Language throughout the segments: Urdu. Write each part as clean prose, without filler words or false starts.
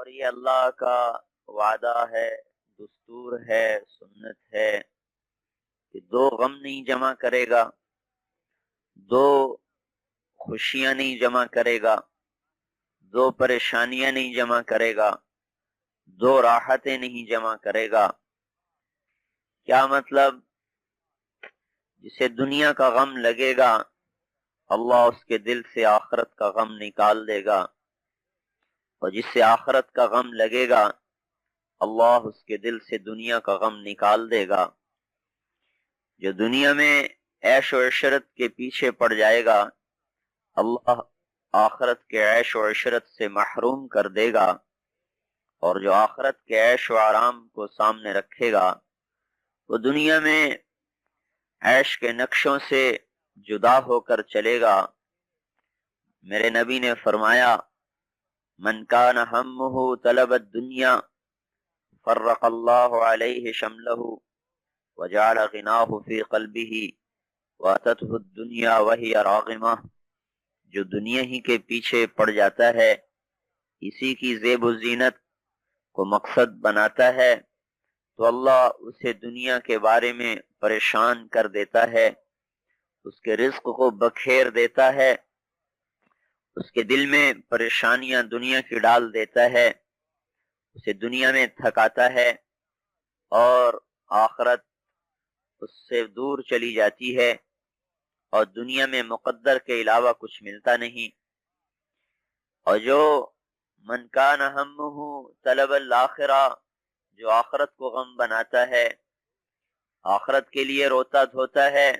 اور یہ اللہ کا وعدہ ہے، دستور ہے، سنت ہے کہ دو غم نہیں جمع کرے گا، دو خوشیاں نہیں جمع کرے گا، دو پریشانیاں نہیں جمع کرے گا، دو راحتیں نہیں جمع کرے گا۔ کیا مطلب؟ جسے دنیا کا غم لگے گا اللہ اس کے دل سے آخرت کا غم نکال دے گا، اور جس سے آخرت کا غم لگے گا اللہ اس کے دل سے دنیا کا غم نکال دے گا۔ جو دنیا میں عیش و عشرت کے پیچھے پڑ جائے گا اللہ آخرت کے عیش و عشرت سے محروم کر دے گا، اور جو آخرت کے عیش و آرام کو سامنے رکھے گا وہ دنیا میں عیش کے نقشوں سے جدا ہو کر چلے گا۔ میرے نبی نے فرمایا من کان ہمہ طلب الدنیا فرق اللہ علیہ شملہ وجعل غناہ فی قلبہ واتته الدنیا وہی راغمہ۔ جو دنیا ہی کے پیچھے پڑ جاتا ہے، اسی کی زیب و زینت کو مقصد بناتا ہے، تو اللہ اسے دنیا کے بارے میں پریشان کر دیتا ہے، اس کے رزق کو بکھیر دیتا ہے، اس کے دل میں پریشانیاں دنیا کی ڈال دیتا ہے، اسے دنیا میں تھکاتا ہے، اور آخرت اس سے دور چلی جاتی ہے، اور دنیا میں مقدر کے علاوہ کچھ ملتا نہیں۔ اور جو من کان ہمہ طلب الآخرہ، جو آخرت کو غم بناتا ہے، آخرت کے لیے روتا دھوتا ہے،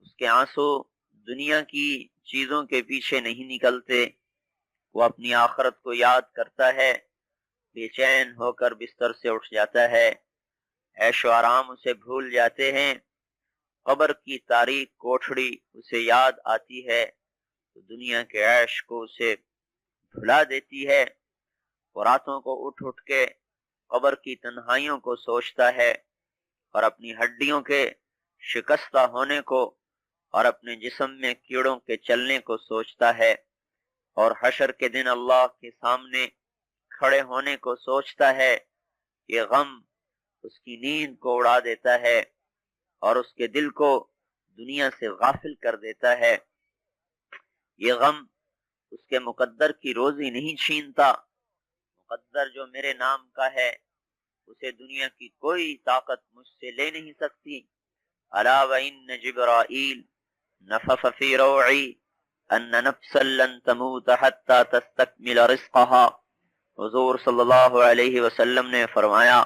اس کے آنسو دنیا کی چیزوں کے پیچھے نہیں نکلتے، وہ اپنی آخرت کو یاد کرتا ہے، بے چین ہو کر بستر سے اٹھ جاتا ہے، عیش و آرام اسے بھول جاتے ہیں، قبر کی تاریک کوٹھڑی اسے یاد آتی ہے تو دنیا کے عیش کو اسے بھلا دیتی ہے، وہ راتوں کو اٹھ اٹھ کے قبر کی تنہائیوں کو سوچتا ہے، اور اپنی ہڈیوں کے شکستہ ہونے کو اور اپنے جسم میں کیڑوں کے چلنے کو سوچتا ہے، اور حشر کے دن اللہ کے سامنے کھڑے ہونے کو سوچتا ہے۔ یہ غم اس کی نیند کو اڑا دیتا ہے اور اس کے دل کو دنیا سے غافل کر دیتا ہے۔ یہ غم اس کے مقدر کی روزی نہیں چھینتا، مقدر جو میرے نام کا ہے اسے دنیا کی کوئی طاقت مجھ سے لے نہیں سکتی۔ الا وان جبرائیل نفث فی روعی ان نفسا لن تموت حتی تستکمل رزقها۔ حضور صلی اللہ علیہ وسلم نے فرمایا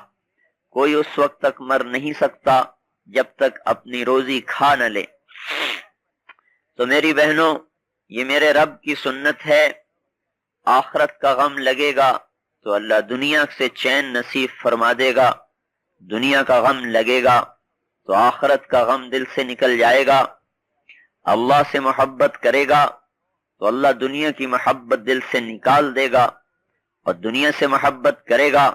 کوئی اس وقت تک مر نہیں سکتا جب تک اپنی روزی کھا نہ لے۔ تو میری بہنوں، یہ میرے رب کی سنت ہے، آخرت کا غم لگے گا تو اللہ دنیا سے چین نصیب فرما دے گا، دنیا کا غم لگے گا تو آخرت کا غم دل سے نکل جائے گا، اللہ سے محبت کرے گا تو اللہ دنیا کی محبت دل سے نکال دے گا، اور دنیا سے محبت کرے گا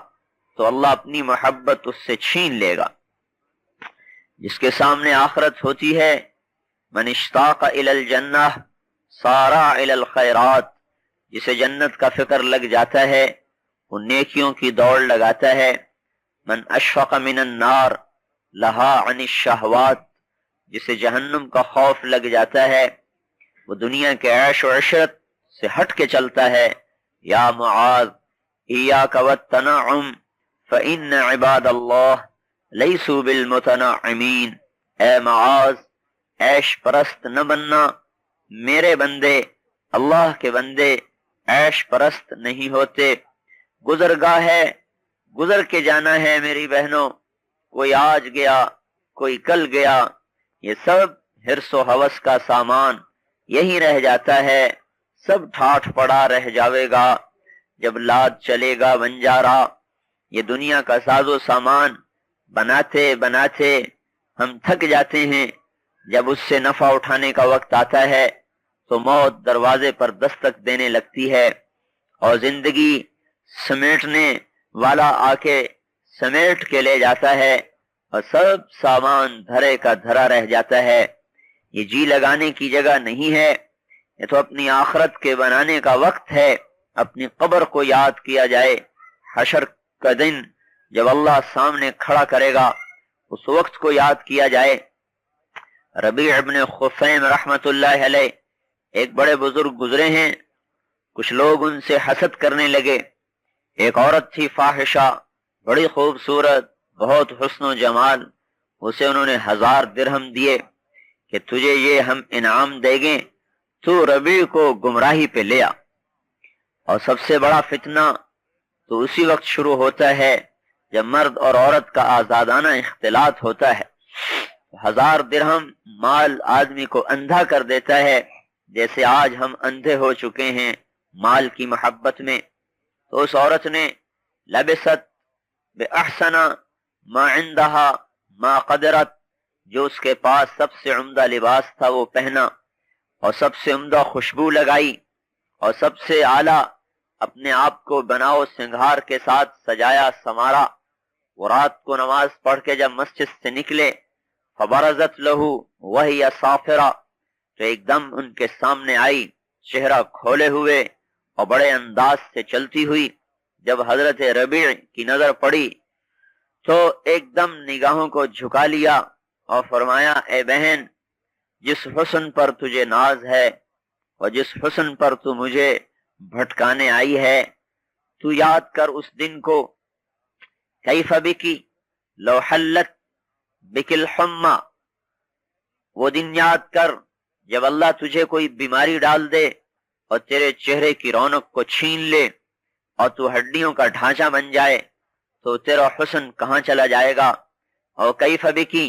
تو اللہ اپنی محبت اس سے چھین لے گا۔ جس کے سامنے آخرت ہوتی ہے من اشتاق الی الجنہ سارع الی الخیرات، جسے جنت کا فکر لگ جاتا ہے وہ نیکیوں کی دوڑ لگاتا ہے۔ من اشفق من النار لہا عن الشہوات، جسے جہنم کا خوف لگ جاتا ہے وہ دنیا کے عیش و عشرت سے ہٹ کے چلتا ہے۔ یا معاذ ایاک والتنعم فإن عباد اللہ لیسوا بالمتنعمین، اے معاذ عیش پرست نہ بننا، میرے بندے اللہ کے بندے عیش پرست نہیں ہوتے۔ گزرگاہ ہے، گزر کے جانا ہے میری بہنوں، کوئی آج گیا کوئی کل گیا، یہ سب حرص و ہوس کا سامان یہی رہ جاتا ہے، سب ٹھاٹھ پڑا رہ جاوے گا جب لاد چلے گا بنجارا۔ یہ دنیا کا ساز و سامان بناتے بناتے ہم تھک جاتے ہیں، جب اس سے نفع اٹھانے کا وقت آتا ہے تو موت دروازے پر دستک دینے لگتی ہے، اور زندگی سمیٹنے والا آ کے سمیٹ کے لے جاتا ہے، اور سب سامان دھرے کا دھرا رہ جاتا ہے۔ یہ جی لگانے کی جگہ نہیں ہے، یہ تو اپنی آخرت کے بنانے کا وقت ہے۔ اپنی قبر کو یاد کیا جائے. حشر کا دن جب اللہ سامنے کھڑا کرے گا اس وقت کو یاد کیا جائے. ربیع ابن خثیم رحمت اللہ علیہ ایک بڑے بزرگ گزرے ہیں. کچھ لوگ ان سے حسد کرنے لگے. ایک عورت تھی فاحشہ، بڑی خوبصورت، بہت حسن و جمال. اسے انہوں نے 1000 درہم دیے کہ تجھے یہ ہم انعام دیں گے، تو ربیع کو گمراہی پہ لے آ. اور سب سے بڑا فتنہ تو اسی وقت شروع ہوتا ہے جب مرد اور عورت کا آزادانہ اختلاط ہوتا ہے. 1000 درہم مال آدمی کو اندھا کر دیتا ہے، جیسے آج ہم اندھے ہو چکے ہیں مال کی محبت میں. تو اس عورت نے لبست بأحسن ما عندها ما قدرت، جو اس کے پاس سب سے عمدہ لباس تھا وہ پہنا، اور سب سے عمدہ خوشبو لگائی، اور سب سے اعلیٰ اپنے آپ کو بناؤ سنگھار کے ساتھ سجایا سنوارا. وہ رات کو نماز پڑھ کے جب مسجد سے نکلے فبرزت لہو وہی صافرہ، تو ایک دم ان کے سامنے آئی چہرہ کھولے ہوئے اور بڑے انداز سے چلتی ہوئی. جب حضرت ربیع کی نظر پڑی تو ایک دم نگاہوں کو جھکا لیا اور فرمایا اے بہن، جس حسن پر تجھے ناز ہے اور جس حسن پر تو مجھے بھٹکانے آئی ہے، تو یاد کر اس دن کو. کیف بکی لو حلت بک الحمى، وہ دن یاد کر جب اللہ تجھے کوئی بیماری ڈال دے اور تیرے چہرے کی رونق کو چھین لے اور تو ہڈیوں کا ڈھانچہ بن جائے، تو تیرا حسن کہاں چلا جائے گا. اور کیف بکی،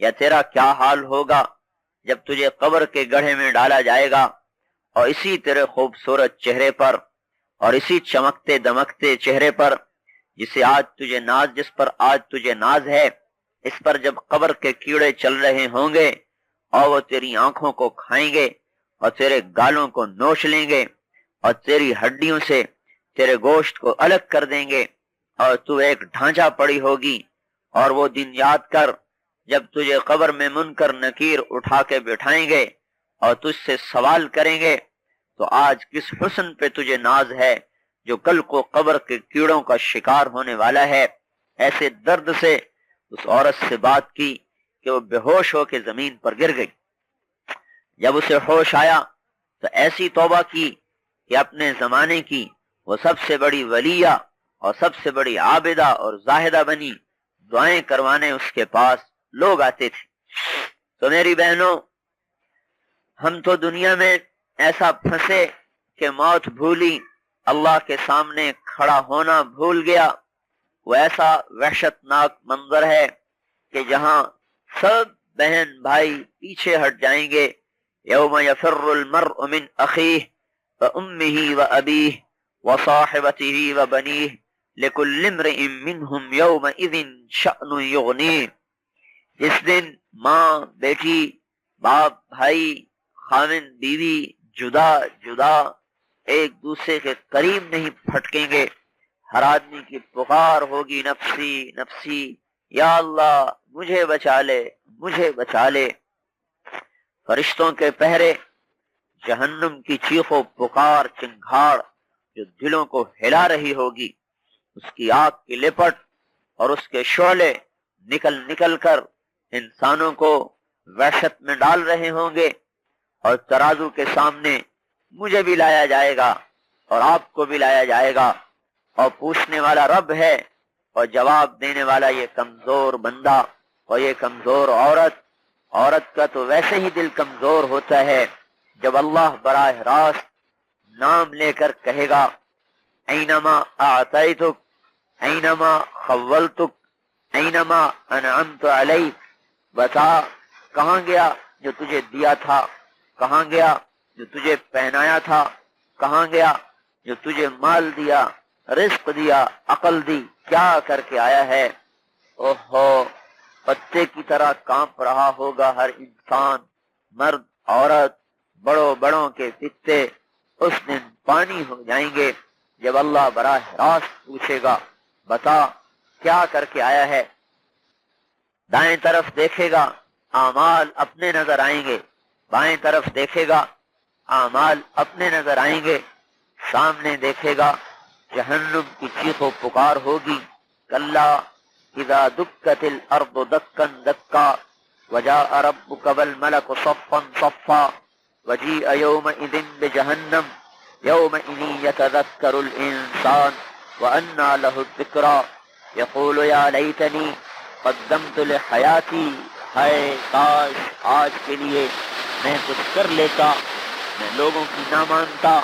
یا تیرا کیا حال ہوگا جب تجھے قبر کے گڑھے میں ڈالا جائے گا اور اسی تیرے خوبصورت چہرے پر اور اسی چمکتے دمکتے چہرے پر جس پر آج تجھے ناز ہے، اس پر جب قبر کے کیڑے چل رہے ہوں گے اور وہ تیری آنکھوں کو کھائیں گے اور تیرے گالوں کو نوچ لیں گے اور تیری ہڈیوں سے تیرے گوشت کو الگ کر دیں گے اور تو ایک ڈھانچہ پڑی ہوگی. اور وہ دن یاد کر جب تجھے قبر میں منکر نکیر اٹھا کے بٹھائیں گے اور تجھ سے سوال کریں گے تو آج کس حسن پہ تجھے ناز ہے جو کل کو قبر کے کیڑوں کا شکار ہونے والا ہے. ایسے درد سے اس عورت سے بات کی کہ وہ بے ہوش ہو کے زمین پر گر گئی. جب اسے ہوش آیا تو ایسی توبہ کی کہ اپنے زمانے کی وہ سب سے بڑی ولیہ اور سب سے بڑی عابدہ اور زاہدہ بنی. دعائیں کروانے اس کے پاس لوگ آتے تھے. تو میری بہنوں، ہم تو دنیا میں ایسا پھنسے کہ موت بھولی، اللہ کے سامنے کھڑا ہونا بھول گیا. وہ ایسا وحشت ناک منظر ہے کہ جہاں سب بہن بھائی پیچھے ہٹ جائیں گے. یوم یفر المرء من اخیہ وامہ وابیہ وصاحبتہ وبنیہ لکل امرئ منہم یومئذ شأن یغنیہ. اس دن ماں بیٹی، باپ بھائی، خاوند بیوی جدا جدا ایک دوسرے کے قریب نہیں پھٹکیں گے. ہر آدمی کی پکار ہوگی نفسی نفسی، یا اللہ مجھے بچا لے مجھے بچا لے. فرشتوں کے پہرے، جہنم کی چیخ و پکار چنگھاڑ جو دلوں کو ہلا رہی ہوگی، اس کی آگ کی لپٹ اور اس کے شعلے نکل نکل کر انسانوں کو وحشت میں ڈال رہے ہوں گے. اور ترازو کے سامنے مجھے بھی لایا جائے گا اور آپ کو بھی لایا جائے گا، اور پوچھنے والا رب ہے اور جواب دینے والا یہ کمزور بندہ اور یہ کمزور عورت. عورت کا تو ویسے ہی دل کمزور ہوتا ہے جب اللہ براہ راست نام لے کر کہے گا اینما اعطیتک اینما خولتک اینما انعمت علیک. بتا کہاں گیا جو تجھے دیا تھا، کہاں گیا جو تجھے پہنایا تھا، کہاں گیا جو تجھے مال دیا، رزق دیا، عقل دی، کیا کر کے آیا ہے. اوہو، پتے کی طرح کانپ رہا ہوگا ہر انسان، مرد عورت، بڑوں بڑوں کے پتے اس دن پانی ہو جائیں گے جب اللہ براہ راست پوچھے گا بتا کیا کر کے آیا ہے. دائیں طرف دیکھے گا اعمال اپنے نظر آئیں گے، بائیں طرف دیکھے گا اعمال اپنے نظر آئیں گے. سامنے دیکھے گا جہنم کی چیخ و پکار ہوگی، کلا اذا دکت الارض دکا دکا وجاء ربک والملک صفا صفا وجیء یومئذ بجہنم یومئذ یتذکر الانسان وانى له الذکریٰ یقول یا لیتنی قدمت لحیاتی، ہائے کاش آج کے لیے میں کچھ کر لیتا، میں لوگوں کی نہ مانتا۔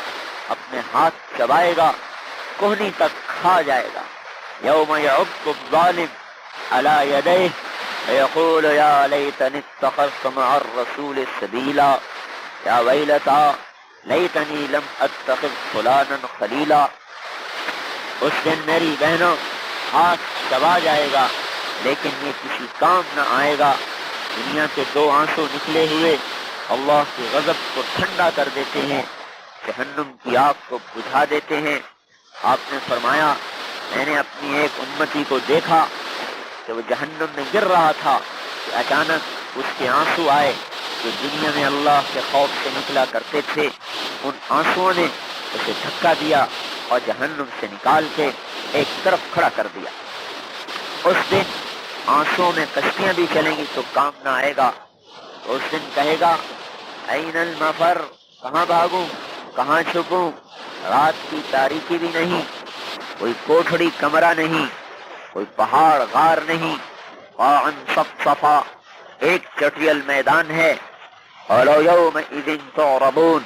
اپنے ہاتھ چبائے گا، کوہنی تک کھا جائے گا۔ یوم یعض الظالم علی یدیہ ویقول یا لیتنی اتخذت مع الرسول سبیلا یا ویلتا لیتنی لم اتخذ فلانا خلیلا۔ اس دن میری بہنوں ہاتھ چبا جائے گا لیکن یہ کسی کام نہ آئے گا۔ دنیا کے دو آنسو نکلے ہوئے اللہ کے غضب کو ٹھنڈا کر دیتے ہیں، جہنم کی آگ کو بجھا دیتے ہیں۔ آپ نے فرمایا میں نے اپنی ایک امتی کو دیکھا کہ وہ جہنم میں گر رہا تھا کہ اچانک اس کے آنسو آئے جو دنیا میں اللہ کے خوف سے نکلا کرتے تھے، ان آنسوؤں نے اسے دھکا دیا اور جہنم سے نکال کے ایک طرف کھڑا کر دیا۔ اس دن آنسوؤں میں کشتیاں بھی چلیں گی تو کام نہ آئے گا۔ تو اس دن کہے گا این المفر، کہاں بھاگوں، کہاں چھپوں؟ رات کی تاریکی بھی نہیں، کوئی کوٹھڑی کمرہ نہیں، کوئی پہاڑ غار نہیں، قاعا صفصفا، ایک چٹریل میدان ہے، اولو یومئذ تعرضون،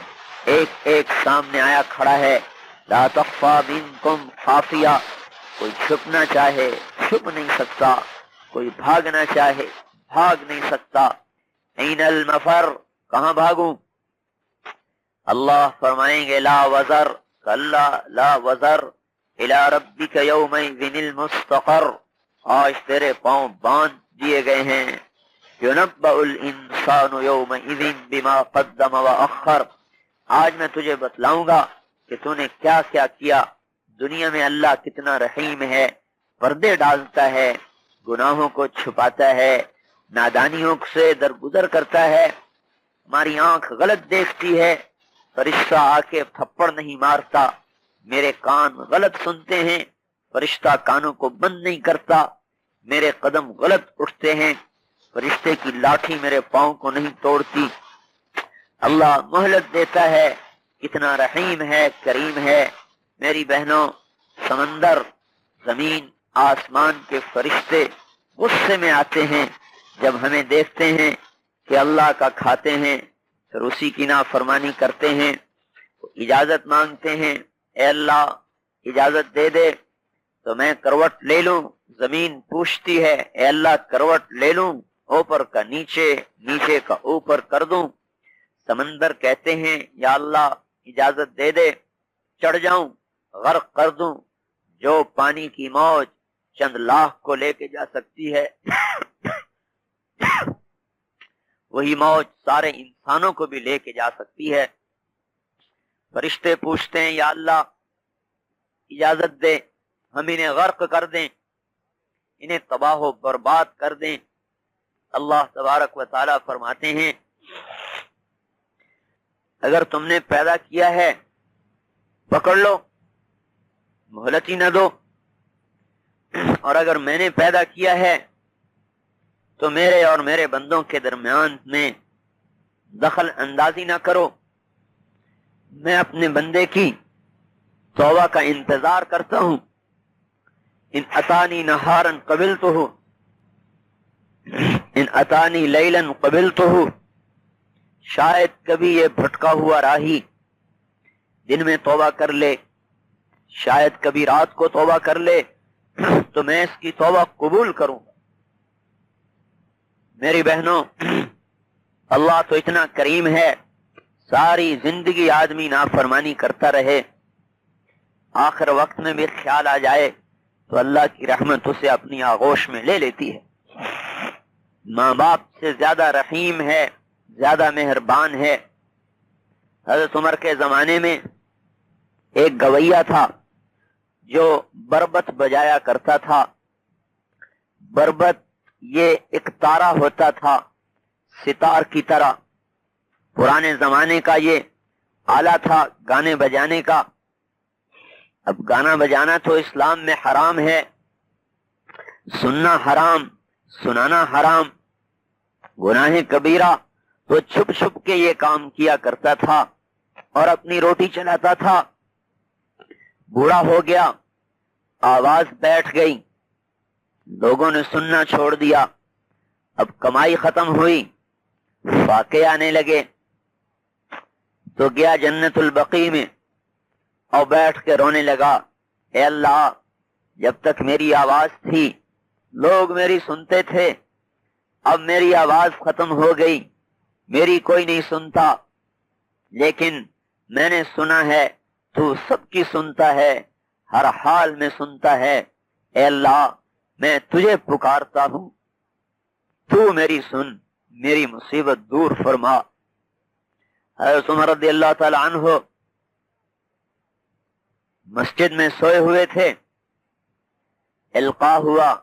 ایک ایک سامنے آیا کھڑا ہے، لا تخفی منکم خافیہ، کوئی چھپنا چاہے چھپ نہیں سکتا، کوئی بھاگنا چاہے بھاگ نہیں سکتا۔ این المفر، کہاں بھاگوں؟ اللہ فرمائیں گے لا وزر، کلا لا وزر الی ربک یومئذ المستقر، آج تیرے پاؤں باندھ دیے گئے ہیں۔ ینبأ الانسان یومئذ بما قدم واخر، آج میں تجھے بتلاؤں گا کہ تو نے کیا کیا کیا۔ دنیا میں اللہ کتنا رحیم ہے، پردے ڈالتا ہے، گناہوں کو چھپاتا ہے، نادانیوں سے درگزر کرتا ہے، ہماری آنکھ غلط دیکھتی ہے، فرشتہ آ کے تھپڑ نہیں مارتا، میرے کان غلط سنتے ہیں، فرشتہ کانوں کو بند نہیں کرتا، میرے قدم غلط اٹھتے ہیں، فرشتے کی لاٹھی میرے پاؤں کو نہیں توڑتی۔ اللہ مہلت دیتا ہے، کتنا رحیم ہے، کریم ہے۔ میری بہنوں، سمندر، زمین، آسمان کے فرشتے غصے میں آتے ہیں جب ہمیں دیکھتے ہیں کہ اللہ کا کھاتے ہیں پھر اسی کی نافرمانی کرتے ہیں، اجازت مانگتے ہیں، اے اللہ اجازت دے دے تو میں کروٹ لے لوں۔ زمین پوچھتی ہے اے اللہ کروٹ لے لوں، اوپر کا نیچے، نیچے کا اوپر کر دوں۔ سمندر کہتے ہیں یا اللہ اجازت دے دے چڑھ جاؤں، غرق کر دوں۔ جو پانی کی موج چند لاکھ کو لے کے جا سکتی ہے وہی موج سارے انسانوں کو بھی لے کے جا سکتی ہے۔ فرشتے پوچھتے ہیں یا اللہ اجازت دے ہم انہیں غرق کر دیں، انہیں تباہ و برباد کر دیں۔ اللہ تبارک و تعالی فرماتے ہیں اگر تم نے پیدا کیا ہے پکڑ لو، مہلت ہی نہ دو، اور اگر میں نے پیدا کیا ہے تو میرے اور میرے بندوں کے درمیان میں دخل اندازی نہ کرو۔ میں اپنے بندے کی توبہ کا انتظار کرتا ہوں، ان اتانی نہارا قبلتہ، ان اتانی لیلا قبلتہ، شاید کبھی یہ بھٹکا ہوا راہی دن میں توبہ کر لے، شاید کبھی رات کو توبہ کر لے تو میں اس کی توبہ قبول کروں۔ میری بہنوں، اللہ تو اتنا کریم ہے، ساری زندگی آدمی نافرمانی کرتا رہے، آخر وقت میں بھی خیال آ جائے تو اللہ کی رحمت اسے اپنی آغوش میں لے لیتی ہے۔ ماں باپ سے زیادہ رحیم ہے، زیادہ مہربان ہے۔ حضرت عمر کے زمانے میں ایک گویہ تھا جو بربت بجایا کرتا تھا۔ بربت یہ ایک تارا ہوتا تھا ستار کی طرح، پرانے زمانے کا یہ آلہ تھا گانے بجانے کا۔ اب گانا بجانا تو اسلام میں حرام ہے، سننا حرام، سنانا حرام، گناہ کبیرہ، تو چھپ چھپ کے یہ کام کیا کرتا تھا اور اپنی روٹی چلاتا تھا۔ بوڑھا ہو گیا، آواز بیٹھ گئی، لوگوں نے سننا چھوڑ دیا، اب کمائی ختم ہوئی، فاقے آنے لگے، تو گیا جنت البقیع میں اور بیٹھ کے رونے لگا، اے اللہ، جب تک میری آواز تھی لوگ میری سنتے تھے، اب میری آواز ختم ہو گئی، میری کوئی نہیں سنتا، لیکن میں نے سنا ہے تو سب کی سنتا ہے، ہر حال میں سنتا ہے، اے اللہ میں تجھے پکارتا ہوں، تو میری سن، میری مصیبت دور فرما۔ حضرت عمر رضی اللہ تعالی عنہ مسجد میں سوئے ہوئے تھے، القاء ہوا،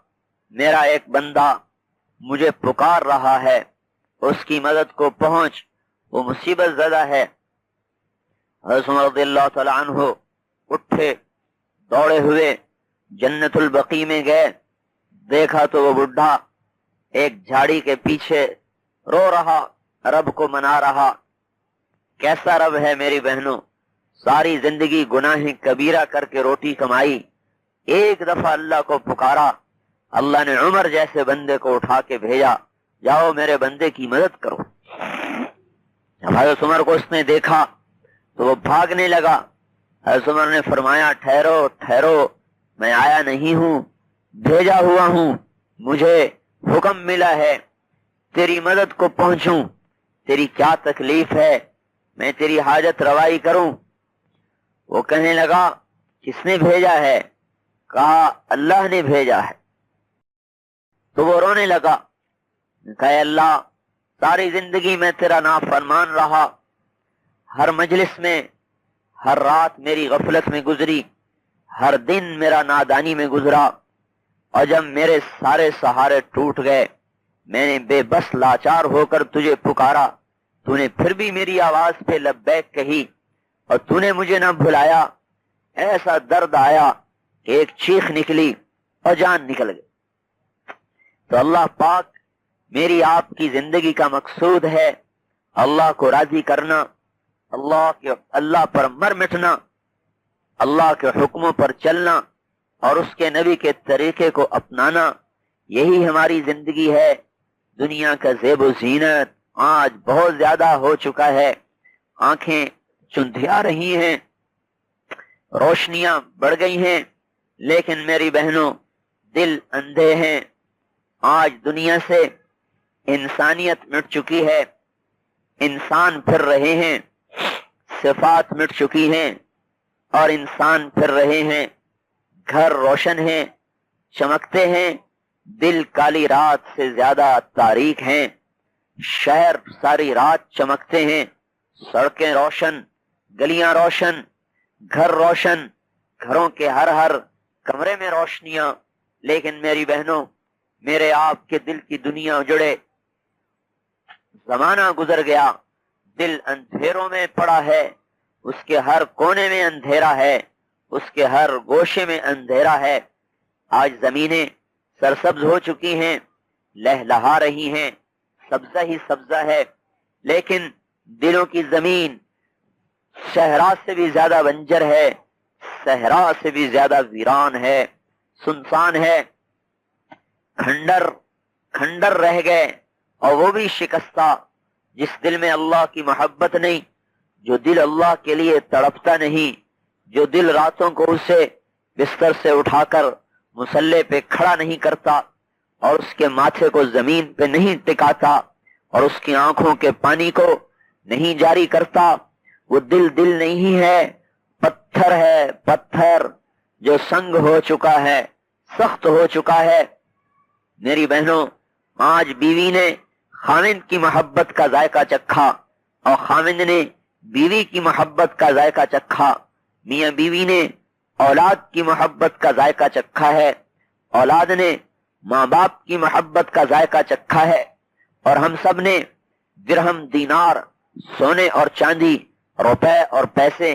میرا ایک بندہ مجھے پکار رہا ہے، اس کی مدد کو پہنچ، وہ مصیبت زدہ ہے۔ حضرت عمر رضی اللہ تعالی عنہ اٹھے، دوڑے ہوئے جنت البقیع میں گئے، دیکھا تو وہ بڈھا ایک جھاڑی کے پیچھے رو رہا، رب کو منا رہا۔ کیسا رب ہے میری بہنوں، ساری زندگی گناہ کبیرہ کر کے روٹی کمائی، ایک دفعہ اللہ کو پکارا، اللہ نے عمر جیسے بندے کو اٹھا کے بھیجا، جاؤ میرے بندے کی مدد کرو۔ حضرت عمر کو اس نے دیکھا تو وہ بھاگنے لگا۔ حضرت عمر نے فرمایا، ٹھہرو ٹھہرو، میں آیا نہیں ہوں، بھیجا ہوا ہوں، مجھے حکم ملا ہے تیری مدد کو پہنچوں، تیری کیا تکلیف ہے، میں تیری حاجت روائی کروں۔ وہ کہنے لگا، کس نے بھیجا ہے؟ کہا، اللہ نے بھیجا ہے۔ تو وہ رونے لگا، کہا، اے اللہ، ساری زندگی میں تیرا نافرمان رہا، ہر مجلس میں، ہر رات میری غفلت میں گزری، ہر دن میرا نادانی میں گزرا، اور جب میرے سارے سہارے ٹوٹ گئے، میں نے بے بس لاچار ہو کر تجھے پکارا، تو نے پھر بھی میری آواز پہ لبیک کہی، اور تو نے مجھے نہ بھلایا۔ ایسا درد آیا کہ ایک چیخ نکلی اور جان نکل گئی۔ تو اللہ پاک میری آپ کی زندگی کا مقصود ہے اللہ کو راضی کرنا، اللہ پر مر مٹنا، اللہ کے حکموں پر چلنا اور اس کے نبی کے طریقے کو اپنانا، یہی ہماری زندگی ہے۔ دنیا کا زیب و زینت آج بہت زیادہ ہو چکا ہے، آنکھیں چندھیا رہی ہیں، روشنیاں بڑھ گئی ہیں، لیکن میری بہنوں دل اندھے ہیں۔ آج دنیا سے انسانیت مٹ چکی ہے، انسان پھر رہے ہیں، صفات مٹ چکی ہیں اور انسان پھر رہے ہیں۔ گھر روشن ہیں، چمکتے ہیں، دل کالی رات سے زیادہ تاریک ہیں۔ شہر ساری رات چمکتے ہیں، سڑکیں روشن، گلیاں روشن، گھر روشن، گھروں کے ہر کمرے میں روشنیاں، لیکن میری بہنوں میرے آپ کے دل کی دنیا اجڑے، زمانہ گزر گیا، دل اندھیروں میں پڑا ہے، اس کے ہر کونے میں اندھیرا ہے، اس کے ہر گوشے میں اندھیرا ہے۔ آج زمینیں سرسبز ہو چکی ہیں، لہلہا رہی ہیں، سبزہ ہی سبزہ ہے، لیکن دلوں کی زمین صحرا سے بھی زیادہ بنجر ہے، صحرا سے بھی زیادہ ویران ہے، سنسان ہے، کھنڈر رہ گئے، اور وہ بھی شکستہ، جس دل میں اللہ کی محبت نہیں، جو دل اللہ کے لیے تڑپتا نہیں، جو دل راتوں کو اسے بستر سے اٹھا کر مصلے پہ کھڑا نہیں کرتا اور اس کے ماتھے کو زمین پہ نہیں ٹکاتا اور اس کی آنکھوں کے پانی کو نہیں جاری کرتا، وہ دل نہیں ہے، پتھر ہے، پتھر جو سنگ ہو چکا ہے، سخت ہو چکا ہے۔ میری بہنوں آج بیوی نے خاوند کی محبت کا ذائقہ چکھا اور خاوند نے بیوی کی محبت کا ذائقہ چکھا، میاں بیوی نے اولاد کی محبت کا ذائقہ چکھا ہے، اولاد نے ماں باپ کی محبت کا ذائقہ چکھا ہے، اور ہم سب نے درہم دینار، سونے اور چاندی، روپے اور پیسے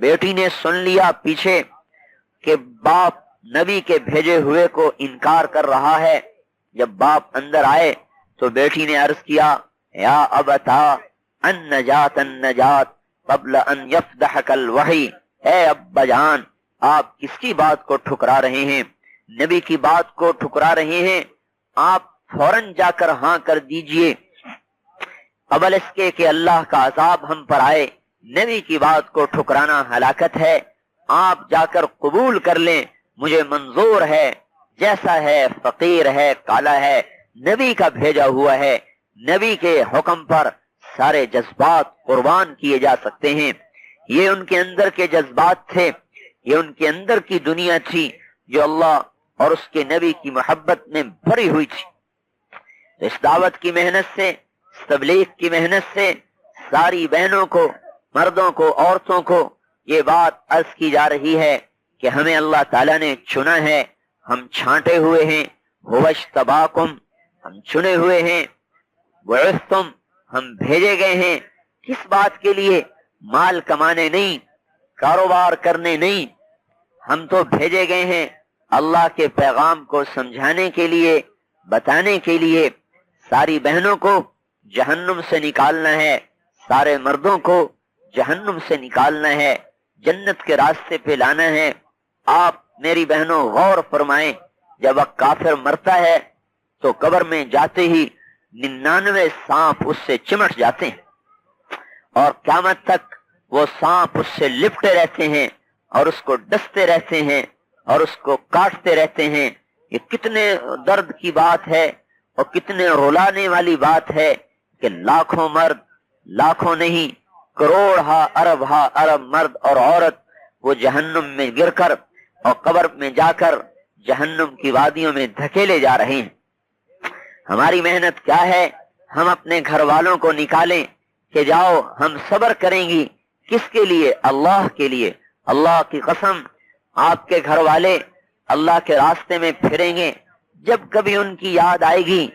بیٹی نے سن لیا پیچھے کہ باپ نبی کے بھیجے ہوئے کو انکار کر رہا ہے. جب باپ اندر آئے تو بیٹی نے عرض کیا یا ابتا النجات النجات قبل ان یفدحک الوحی. اے ابا جان آپ کس کی بات کو ٹھکرا رہے ہیں؟ نبی کی بات کو ٹھکرا رہے ہیں. آپ فوراً جا کر ہاں کر دیجئے قبل اس کے کہ اللہ کا عذاب ہم پر آئے. نبی کی بات کو ٹھکرانا ہلاکت ہے. آپ جا کر قبول کر لیں. مجھے منظور ہے، جیسا ہے، فقیر ہے، کالا ہے، نبی کا بھیجا ہوا ہے. نبی کے حکم پر سارے جذبات قربان کیے جا سکتے ہیں. یہ ان کے اندر کے جذبات تھے، یہ ان کے اندر کی دنیا تھی جو اللہ اور اس کے نبی کی محبت میں بھری ہوئی تھی. اس دعوت کی محنت سے، اس تبلیغ کی محنت سے ساری بہنوں کو، مردوں کو، عورتوں کو یہ بات عرض کی جا رہی ہے کہ ہمیں اللہ تعالیٰ نے چنا ہے. ہم چھانٹے ہوئے ہیں. ہوَاجْتَبَاكُمْ، ہم چنے ہوئے ہیں. بُعِثْتُمْ، ہم بھیجے گئے ہیں. کس بات کے لیے؟ مال کمانے نہیں، کاروبار کرنے نہیں. ہم تو بھیجے گئے ہیں اللہ کے پیغام کو سمجھانے کے لیے، بتانے کے لیے. ساری بہنوں کو جہنم سے نکالنا ہے، سارے مردوں کو جہنم سے نکالنا ہے، جنت کے راستے پہ لانا ہے. آپ میری بہنوں غور فرمائیں، جب ایک کافر مرتا ہے تو قبر میں جاتے ہی 99 سانپ اس سے چمٹ جاتے ہیں اور قیامت تک وہ سانپ اس سے لپٹے رہتے ہیں اور اس کو ڈستے رہتے ہیں اور اس کو کاٹتے رہتے ہیں. یہ کتنے درد کی بات ہے اور کتنے رلانے والی بات ہے کہ لاکھوں مرد، لاکھوں نہیں، کروڑ ہا ارب مرد اور عورت وہ جہنم میں گر کر اور قبر میں جا کر جہنم کی وادیوں میں دھکیلے جا رہے ہیں. ہماری محنت کیا ہے؟ ہم اپنے گھر والوں کو نکالیں کہ جاؤ ہم صبر کریں گی. کس کے لیے؟ اللہ کے لیے. اللہ کی قسم آپ کے گھر والے اللہ کے راستے میں پھریں گے. جب کبھی ان کی یاد آئے گی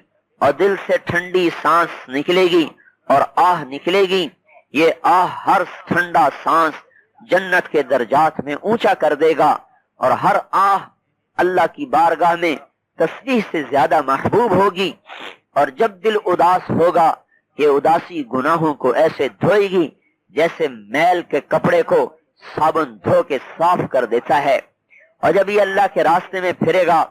اور دل سے ٹھنڈی سانس نکلے گی اور آہ نکلے گی، یہ آہ ہر ٹھنڈا سانس جنت کے درجات میں اونچا کر دے گا اور ہر آہ اللہ کی بارگاہ میں تسبیح سے زیادہ محبوب ہوگی. اور جب دل اداس ہوگا، یہ اداسی گناہوں کو ایسے دھوئے گی جیسے میل کے کپڑے کو صابن دھو کے صاف کر دیتا ہے. اور جب یہ اللہ کے راستے میں پھرے گا،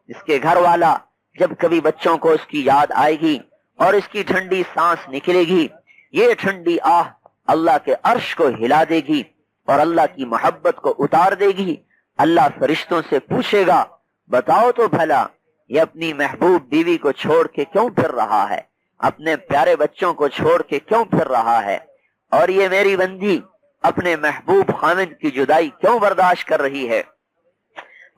اس کے گھر والا جب کبھی بچوں کو اس کی یاد آئے گی اور اس کی ٹھنڈی سانس نکلے گی، یہ ٹھنڈی آہ اللہ کے عرش کو ہلا دے گی اور اللہ کی محبت کو اتار دے گی. اللہ فرشتوں سے پوچھے گا بتاؤ تو بھلا یہ اپنی محبوب بیوی کو چھوڑ کے کیوں پھر رہا ہے، اپنے پیارے بچوں کو چھوڑ کے کیوں پھر رہا ہے، اور یہ میری بندی اپنے محبوب خامد کی جدائی کیوں برداشت کر رہی ہے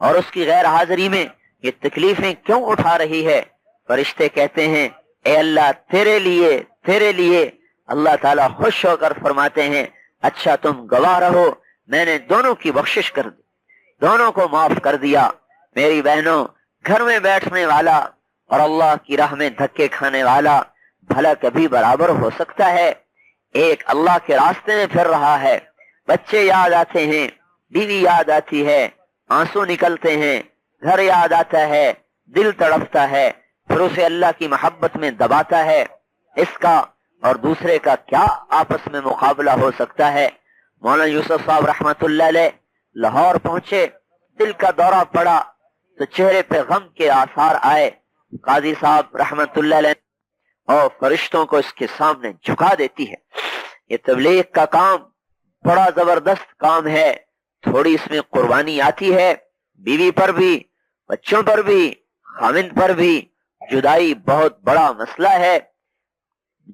اور اس کی غیر حاضری میں یہ تکلیفیں کیوں اٹھا رہی ہے. فرشتے کہتے ہیں اے اللہ تیرے لیے. اللہ تعالیٰ خوش ہو کر فرماتے ہیں اچھا تم گواہ رہو، میں نے دونوں کی بخشش کر دی، دونوں کو معاف کر دیا. میری بہنوں، گھر میں بیٹھنے والا اور اللہ کی راہ میں دھکے کھانے والا بھلا کبھی برابر ہو سکتا ہے؟ ایک اللہ کے راستے میں پھر رہا ہے، بچے یاد آتے ہیں، بیوی یاد آتی ہے، آنسو نکلتے ہیں، گھر یاد آتا ہے، دل تڑپتا ہے، پھر اسے اللہ کی محبت میں دباتا ہے. اس کا اور دوسرے کا کیا آپس میں مقابلہ ہو سکتا ہے؟ مولانا یوسف صاحب رحمت اللہ علیہ لاہور پہنچے، دل کا دورہ پڑا تو چہرے پہ غم کے آثار آئے. قاضی صاحب رحمت اللہ علیہ اور فرشتوں کو اس کے سامنے جھکا دیتی ہے. یہ تبلیغ کا کام بڑا زبردست کام ہے، تھوڑی اس میں قربانی آتی ہے، بیوی پر بھی، بچوں پر بھی، خاوند پر بھی. جدائی بہت بڑا مسئلہ ہے،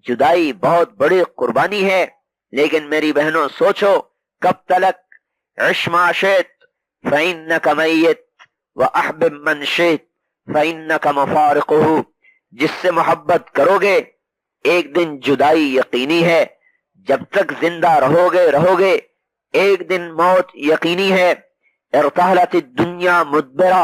جدائی بہت بڑی قربانی ہے. لیکن میری بہنوں سوچو، کب تلک عش ما شئت فإنک میت وأحبب من شئت فإنک مفارقہ. جس سے محبت کرو گے ایک دن جدائی یقینی ہے. جب تک زندہ رہو گے ایک دن موت یقینی ہے. ارتحلت الدنیا مدبرہ